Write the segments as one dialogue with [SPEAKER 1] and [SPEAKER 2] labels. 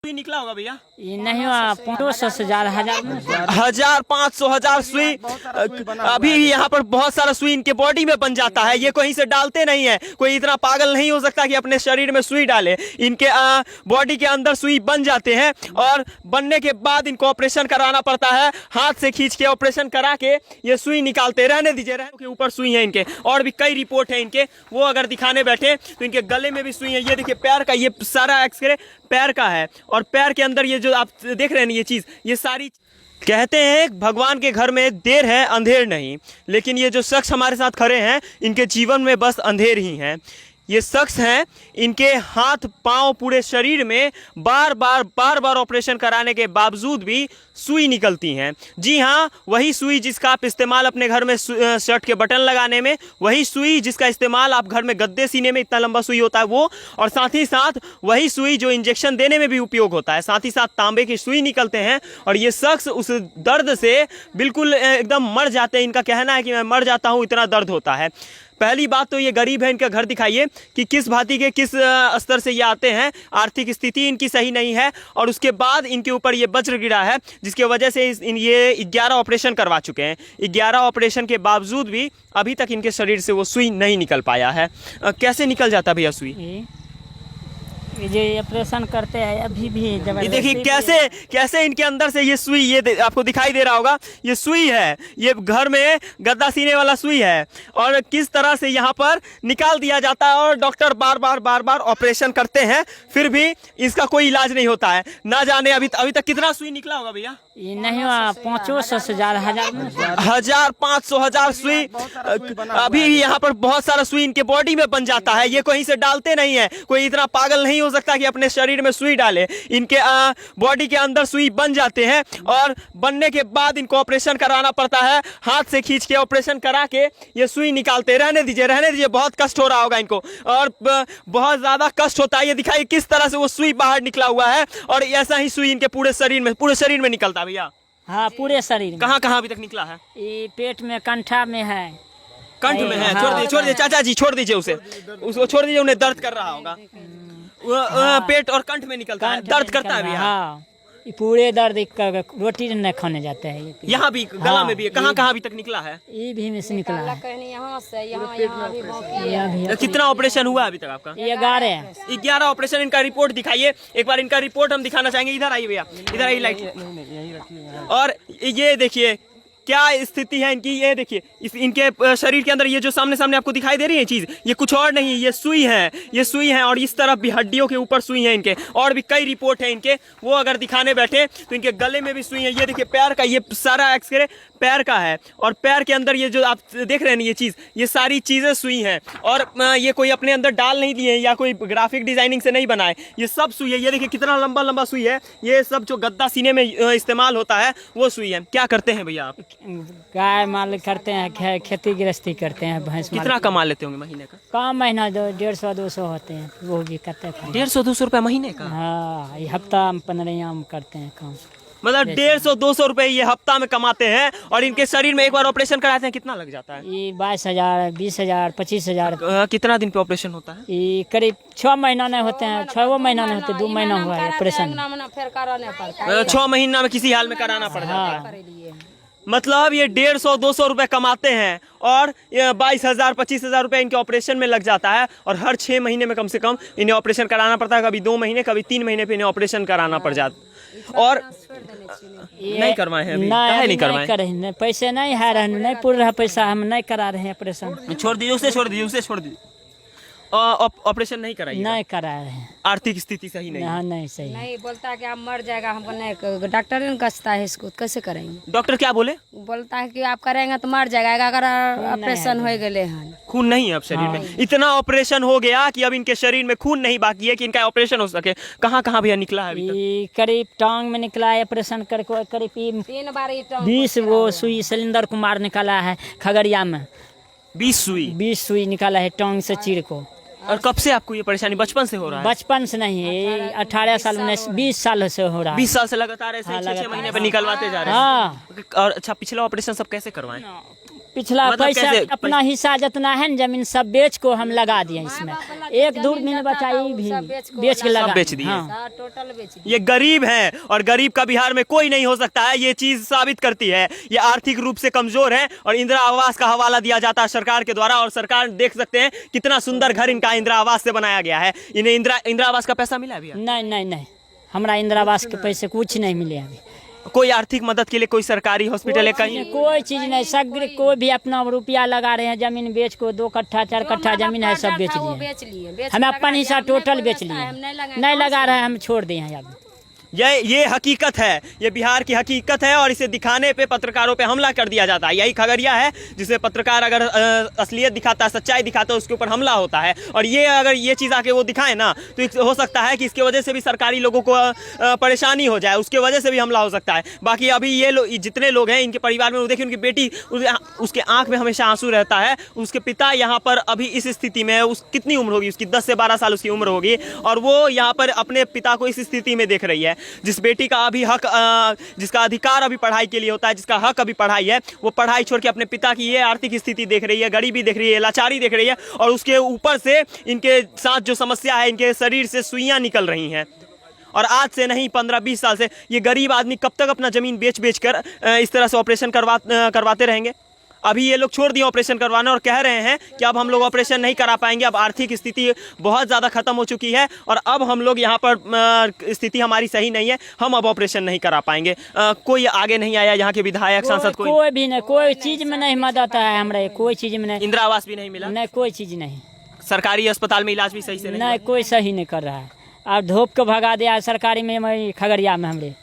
[SPEAKER 1] सुई निकला होगा भैया?
[SPEAKER 2] ये नहीं हुआ 500 से ज्यादा
[SPEAKER 1] 1500 सुई। अभी यहाँ पर बहुत सारा सुई इनके बॉडी में बन जाता है, ये कहीं से डालते नहीं है। कोई इतना पागल नहीं हो सकता कि अपने शरीर में सुई डाले। इनके बॉडी के अंदर सुई बन जाते हैं और बनने के बाद इनको ऑपरेशन कराना पड़ता है। हाथ से खींच के ऑपरेशन करा के ये सुई निकालते। रहने दीजिए, रहने के ऊपर सुई है इनके, और भी कई रिपोर्ट है इनके, वो अगर दिखाने बैठे तो इनके गले में भी सुई है। ये देखिए पैर का, ये सारा एक्सरे पैर का है, और पैर के अंदर ये जो आप देख रहे हैं ये चीज, ये सारी। कहते हैं भगवान के घर में देर है अंधेर नहीं, लेकिन ये जो शख्स हमारे साथ खड़े हैं इनके जीवन में बस अंधेर ही है। ये शख्स हैं, इनके हाथ पांव पूरे शरीर में बार बार ऑपरेशन कराने के बावजूद भी सुई निकलती हैं। जी हाँ, वही सुई जिसका आप इस्तेमाल अपने घर में शर्ट के बटन लगाने में, वही सुई जिसका इस्तेमाल आप घर में गद्दे सीने में, इतना लंबा सुई होता है वो, और साथ ही साथ वही सुई जो इंजेक्शन देने में भी उपयोग होता है। साथ ही साथ तांबे की सुई निकलते हैं, और ये शख्स उस दर्द से बिल्कुल एकदम मर जाते हैं। इनका कहना है कि मैं मर जाता हूँ, इतना दर्द होता है। पहली बात तो ये गरीब है, इनका घर दिखाइए कि किस भांति के किस स्तर से ये आते हैं। आर्थिक स्थिति इनकी सही नहीं है, और उसके बाद इनके ऊपर ये वज्र गिरा है, जिसके वजह से ये 11 ऑपरेशन करवा चुके हैं। 11 ऑपरेशन के बावजूद भी अभी तक इनके शरीर से वो सुई नहीं निकल पाया है। कैसे निकल जाता भैया सुई?
[SPEAKER 2] ये ऑपरेशन करते हैं अभी भी।
[SPEAKER 1] ये देखिए कैसे इनके अंदर से ये सुई, ये आपको दिखाई दे रहा होगा, ये सुई है, ये घर में गद्दा सीने वाला सुई है, और किस तरह से यहाँ पर निकाल दिया जाता है। और डॉक्टर बार बार ऑपरेशन करते हैं, फिर भी इसका कोई इलाज नहीं होता है। ना जाने अभी तक कितना सुई निकला होगा भैया?
[SPEAKER 2] ये नहीं हुआ 500 से ज्यादा
[SPEAKER 1] 1500 सुई। अभी यहाँ पर बहुत सारा सुई इनके बॉडी में बन जाता है, ये कहीं से डालते नहीं है। कोई इतना पागल नहीं हो सकता कि अपने शरीर में सुई डाले। इनके बॉडी के अंदर सुई बन जाते हैं, और बनने के बाद इनको ऑपरेशन कराना पड़ता है। हाथ से खींच के ऑपरेशन करा के ये सुई निकालते। रहने दीजिए, बहुत कष्ट हो रहा होगा इनको, और बहुत ज्यादा कष्ट होता है। ये दिखाइए किस तरह से वो सुई बाहर निकला हुआ है, और ऐसा ही सुई इनके पूरे शरीर में निकलता है भैया।
[SPEAKER 2] हाँ, पूरे शरीर में।
[SPEAKER 1] कहाँ अभी तक निकला है?
[SPEAKER 2] ये पेट में, कंठा में है।
[SPEAKER 1] कंठ में है? छोड़ दीजिए चाचा जी, छोड़ दीजिए उसको छोड़ दीजिए, उन्हें दर्द कर रहा होगा। पेट और कंठ में निकलता है, दर्द करता है भैया?
[SPEAKER 2] हाँ, ये पूरे दर्द, रोटी नहीं खाने जाते हैं।
[SPEAKER 1] यहाँ भी गला में भी है? कहाँ अभी तक निकला है?
[SPEAKER 2] ये भी में से निकला है।
[SPEAKER 3] यहाँ से यहाँ
[SPEAKER 1] कितना ऑपरेशन हुआ अभी तक आपका?
[SPEAKER 2] 11
[SPEAKER 1] ऑपरेशन। इनका रिपोर्ट दिखाइए एक बार, इनका रिपोर्ट हम दिखाना चाहेंगे। इधर आइए भैया, इधर आइए, लाइट। और ये देखिए क्या स्थिति है इनकी। ये देखिए इनके शरीर के अंदर ये जो सामने आपको दिखाई दे रही है चीज, ये कुछ और नहीं, ये सुई है, और इस तरफ भी हड्डियों के ऊपर सुई है इनके, और भी कई रिपोर्ट है इनके, वो अगर दिखाने बैठे तो इनके गले में भी सुई है। ये देखिए पैर का, ये सारा एक्सरे पैर का है, और पैर के अंदर ये जो आप देख रहे हैं ये चीज, ये सारी चीजें सुई हैं, और ये कोई अपने अंदर डाल नहीं दिए या कोई ग्राफिक डिजाइनिंग से नहीं बनाए, ये सब सुई है। ये देखिए कितना लंबा सुई है, ये सब जो गद्दा सीने में इस्तेमाल होता है वो सुई है। क्या करते हैं भैया आप?
[SPEAKER 2] गाय माल करते हैं, खेती गृहस्थी करते हैं, भैंस।
[SPEAKER 1] कितना कमा लेते होंगे महीने का?
[SPEAKER 2] कम महीना 150-200 होते हैं, वो भी करते हैं।
[SPEAKER 1] 150-200 रुपए महीने का?
[SPEAKER 2] हाँ, ये हफ्ता 15 करते हैं काम।
[SPEAKER 1] मतलब 150-200 रुपए ये हफ्ता में कमाते हैं, और इनके शरीर में एक बार ऑपरेशन कराते हैं कितना लग जाता है?
[SPEAKER 2] ये 22,000, 20,000, 25,000।
[SPEAKER 1] कितना दिन पे ऑपरेशन होता है?
[SPEAKER 2] ये करीब 6 महीना नहीं होते हैं, 6 महीना नहीं होते, 2 महीना हुआ है ऑपरेशन।
[SPEAKER 1] 6 महीना में किसी हाल में कराना पड़ जाता है। मतलब ये 150-200 रुपए कमाते हैं, और 22,000 25,000 रुपए इनके ऑपरेशन में लग जाता है, और हर 6 महीने में कम से कम इन्हें ऑपरेशन कराना पड़ता है। कभी 2 महीने, कभी 3 महीने पे इन्हें ऑपरेशन कराना पड़ जाता। और नहीं करवाए हैं अभी? नहीं करवाए?
[SPEAKER 2] पैसे नहीं है, नहीं पूरा रहा पैसा, हम नहीं करा रहे हैं ऑपरेशन।
[SPEAKER 1] छोड़ दीजिए उसे, छोड़ दीजिए। ऑपरेशन नहीं कराइए?
[SPEAKER 2] नहीं करा रहे हैं,
[SPEAKER 1] आर्थिक स्थिति सही नहीं है।
[SPEAKER 2] नहीं सही
[SPEAKER 3] नहीं बोलता है कि आप मर जाएगा, हमको नहीं, डॉक्टर ने कसता है इसको, कैसे करेंगे?
[SPEAKER 1] डॉक्टर क्या बोले?
[SPEAKER 3] बोलता है कि आप करेंगे तो मर जाएगा, अगर ऑपरेशन हो गए हैं।
[SPEAKER 1] खून नहीं है अब शरीर में? इतना ऑपरेशन हो गया कि अब इनके शरीर में खून नहीं बाकी है कि इनका ऑपरेशन हो सके। कहाँ भैया निकला है अभी तक?
[SPEAKER 2] करीब टांग में निकला है ऑपरेशन करके, करीब
[SPEAKER 3] 3 बार
[SPEAKER 2] 20 वो सुई सिलेंडर कुमार निकाला है खगड़िया में।
[SPEAKER 1] 20
[SPEAKER 2] सुई निकाला है टांग से चीर को।
[SPEAKER 1] और कब से आपको ये परेशानी? बचपन से हो रहा है?
[SPEAKER 2] बचपन से नहीं, 18 साल 20 साल से हो रहा है।
[SPEAKER 1] 20 साल से लगातार ऐसे 6 महीने पे निकलवाते जा रहे हैं?
[SPEAKER 2] हाँ।
[SPEAKER 1] और अच्छा, पिछला ऑपरेशन सब कैसे करवाएं?
[SPEAKER 2] पिछला
[SPEAKER 1] मतलब
[SPEAKER 2] पैसा
[SPEAKER 1] कैसे?
[SPEAKER 2] अपना हिस्सा जितना है न जमीन सब बेच को हम लगा दिए इसमें। एक दूर में न बचाई भी बेच के लगा
[SPEAKER 1] बेच दिए।
[SPEAKER 2] हाँ।
[SPEAKER 3] टोटल बेच दिए।
[SPEAKER 1] ये गरीब हैं और गरीब का बिहार में कोई नहीं हो सकता है, ये चीज साबित करती है। ये आर्थिक रूप से कमजोर है और इंदिरा आवास का हवाला दिया जाता है सरकार के द्वारा, और सरकार देख सकते हैं कितना सुंदर घर इनका इंदिरा आवास से बनाया गया है। इन्हें इंदिरा आवास का पैसा मिला है भैया?
[SPEAKER 2] नहीं नहीं नहीं, हमारा इंदिरा आवास के पैसे कुछ नहीं मिले अभी।
[SPEAKER 1] कोई आर्थिक मदद के लिए कोई सरकारी हॉस्पिटल है कहीं?
[SPEAKER 2] कोई चीज नहीं, सगरे कोई भी अपना रुपया लगा रहे हैं जमीन बेच को, 2 कट्ठा 4 कट्ठा जमीन है सब बेच लिए।
[SPEAKER 3] बेच लिए।
[SPEAKER 2] हम अपन हिस्सा टोटल बेच लिए, नहीं लगा रहे हम छोड़ दिए हैं अब।
[SPEAKER 1] ये हकीकत है, ये बिहार की हकीकत है और इसे दिखाने पे पत्रकारों पे हमला कर दिया जाता है। यही खगड़िया है जिसमें पत्रकार अगर असलियत दिखाता है, सच्चाई दिखाता है, उसके ऊपर हमला होता है। और ये अगर ये चीज़ आके वो दिखाए ना तो हो सकता है कि इसके वजह से भी सरकारी लोगों को परेशानी हो जाए, उसके वजह से भी हमला हो सकता है। बाकी अभी ये जितने लोग हैं इनके परिवार में देखिए, उनकी बेटी उसके आँख में हमेशा आंसू रहता है। उसके पिता यहाँ पर अभी इस स्थिति में, उस कितनी उम्र होगी उसकी, 10 से 12 साल उसकी उम्र होगी, और वो यहाँ पर अपने पिता को इस स्थिति में देख रही है। जिस बेटी का अभी हक, जिसका अधिकार अभी पढ़ाई के लिए होता है, जिसका हक अभी पढ़ाई है, वो पढ़ाई छोड़ के अपने पिता की ये आर्थिक स्थिति देख रही है, गरीबी देख रही है, लाचारी देख रही है, और उसके ऊपर से इनके साथ जो समस्या है, इनके शरीर से सुइयां निकल रही हैं। और आज से नहीं 15-20 साल से ये गरीब आदमी कब तक अपना जमीन बेच बेच कर इस तरह से ऑपरेशन करवाते रहेंगे? अभी ये लोग छोड़ दिए ऑपरेशन करवाना और कह रहे हैं कि अब हम लोग ऑपरेशन नहीं करा पाएंगे, अब आर्थिक स्थिति बहुत ज़्यादा ख़त्म हो चुकी है और अब हम लोग यहाँ पर स्थिति हमारी सही नहीं है, हम अब ऑपरेशन नहीं करा पाएंगे। कोई आगे नहीं आया, यहाँ के विधायक सांसद
[SPEAKER 2] कोई भी नहीं, कोई चीज़ में नहीं मदद है हमारे, कोई चीज़ में नहीं।
[SPEAKER 1] इंदिरा आवास भी नहीं मिला?
[SPEAKER 2] नहीं, कोई चीज़ नहीं।
[SPEAKER 1] सरकारी अस्पताल में इलाज भी सही से
[SPEAKER 2] नहीं, कोई सही नहीं कर रहा है। अब धोप को भगा दिया सरकारी में, खगड़िया में हमरे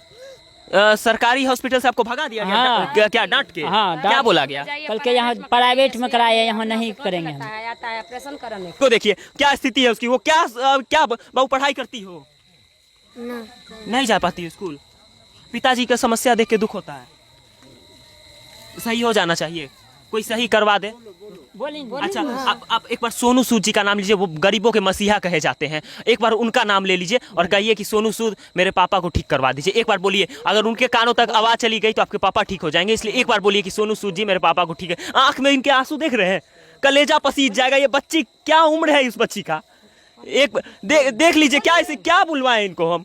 [SPEAKER 1] सरकारी हॉस्पिटल से आपको भगा दिया गया?
[SPEAKER 2] हाँ।
[SPEAKER 1] क्या डांट के?
[SPEAKER 2] हाँ,
[SPEAKER 1] क्या बोला गया?
[SPEAKER 2] कल के यहाँ प्राइवेट में कराया, यहाँ नहीं करेंगे हम।
[SPEAKER 3] आता है ऑपरेशन कराने
[SPEAKER 1] को देखिए क्या स्थिति है उसकी। वो क्या बाबू पढ़ाई करती हो? नहीं जा पाती हो स्कूल? पिताजी का समस्या देख के दुख होता है। सही हो जाना चाहिए, कोई सही करवा दे। अच्छा, आप एक बार सोनू सूद जी का नाम लीजिए, वो गरीबों के मसीहा कहे जाते हैं। एक बार उनका नाम ले लीजिए और कहिए कि सोनू सूद मेरे पापा को ठीक करवा दीजिए। एक बार बोलिए, अगर उनके कानों तक आवाज चली गई तो आपके पापा ठीक हो जाएंगे। इसलिए एक बार बोलिए कि सोनू सूद जी मेरे पापा को ठीक है। आंख में इनके आंसू देख रहे हैं, कलेजा पसीज जाएगा। ये बच्ची, क्या उम्र है इस बच्ची का? एक देख लीजिए, क्या इसे क्या बुलवाएं इनको हम?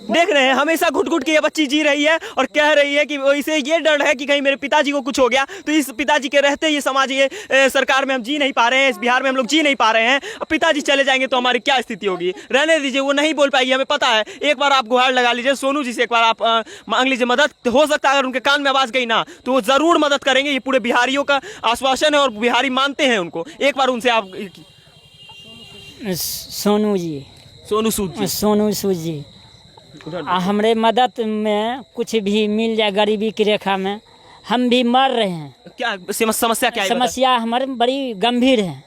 [SPEAKER 1] देख रहे हैं हमेशा घुट घुट के ये बच्ची जी रही है और कह रही है कि इसे ये डर है कि कहीं मेरे पिताजी को कुछ हो गया तो इस पिताजी के रहते ये समाज, ये सरकार में हम जी नहीं पा रहे हैं, इस बिहार में हम लोग जी नहीं पा रहे हैं। अब पिताजी चले जाएंगे तो हमारी क्या स्थिति होगी? रहने दीजिए, वो नहीं बोल पाएगी, हमें पता है। एक बार आप गुहार लगा लीजिए सोनू जी से, एक बार आप मांग लीजिए मदद। हो सकता है अगर उनके कान में आवाज गई ना तो वो जरूर मदद करेंगे। ये पूरे बिहारियों का आश्वासन है और बिहारी मानते हैं उनको। एक बार उनसे आप
[SPEAKER 2] सोनू सूद जी हमरे मदद में कुछ भी मिल जाए, गरीबी की रेखा में हम भी मर रहे हैं।
[SPEAKER 1] क्या समस्या क्या है?
[SPEAKER 2] समस्या हमारे बड़ी गंभीर है,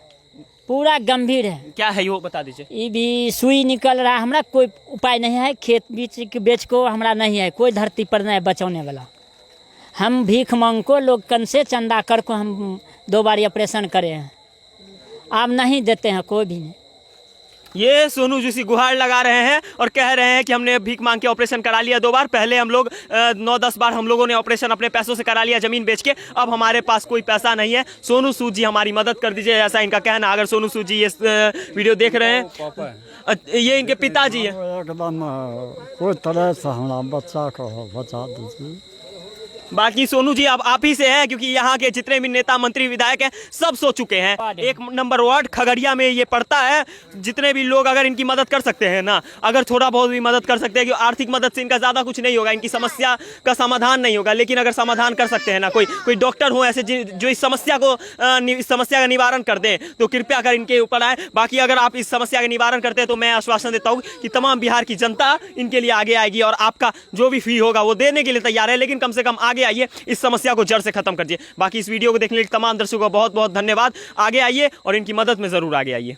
[SPEAKER 2] पूरा गंभीर है।
[SPEAKER 1] क्या है वो बता दीजिए।
[SPEAKER 2] ये भी सुई निकल रहा है, हमारा कोई उपाय नहीं है। खेत बेच को हमारा नहीं है, कोई धरती पर नहीं बचाने वाला। हम भीख मांग को लोग कन से चंदा कर को हम 2 बार ऑपरेशन करे हैं, आप नहीं देते हैं कोई भी नहीं।
[SPEAKER 1] ये सोनू जी गुहार लगा रहे हैं और कह रहे हैं कि हमने भीख मांग के ऑपरेशन करा लिया 2 बार। पहले हम लोग 9-10 बार हम लोगों ने ऑपरेशन अपने पैसों से करा लिया जमीन बेच के, अब हमारे पास कोई पैसा नहीं है। सोनू सूद जी हमारी मदद कर दीजिए, ऐसा इनका कहना। अगर सोनू सूद जी ये वीडियो देख रहे हैं, ये इनके पिताजी है।
[SPEAKER 4] एकदम कोई तरह से हमारा बच्चा को बचा दीजिए।
[SPEAKER 1] बाकी सोनू जी अब आप ही से है, क्योंकि यहाँ के जितने भी नेता मंत्री विधायक हैं सब सो चुके हैं। 1 नंबर वार्ड खगड़िया में ये पड़ता है। जितने भी लोग अगर इनकी मदद कर सकते हैं ना, अगर थोड़ा बहुत भी मदद कर सकते हैं, कि आर्थिक मदद से इनका ज़्यादा कुछ नहीं होगा, इनकी समस्या का समाधान नहीं होगा, लेकिन अगर समाधान कर सकते हैं ना, कोई डॉक्टर हो ऐसे जो इस समस्या का निवारण कर दें तो कृपया कर इनके ऊपर आए। बाकी अगर आप इस समस्या का निवारण करते हैं तो मैं आश्वासन देता हूँ कि तमाम बिहार की जनता इनके लिए आगे आएगी और आपका जो भी फी होगा वो देने के लिए तैयार है। लेकिन कम से कम आगे आइए, इस समस्या को जड़ से खत्म कर दिए। बाकी इस वीडियो को देखने के लिए तमाम दर्शकों का बहुत बहुत धन्यवाद। आगे आइए और इनकी मदद में जरूर आगे आइए।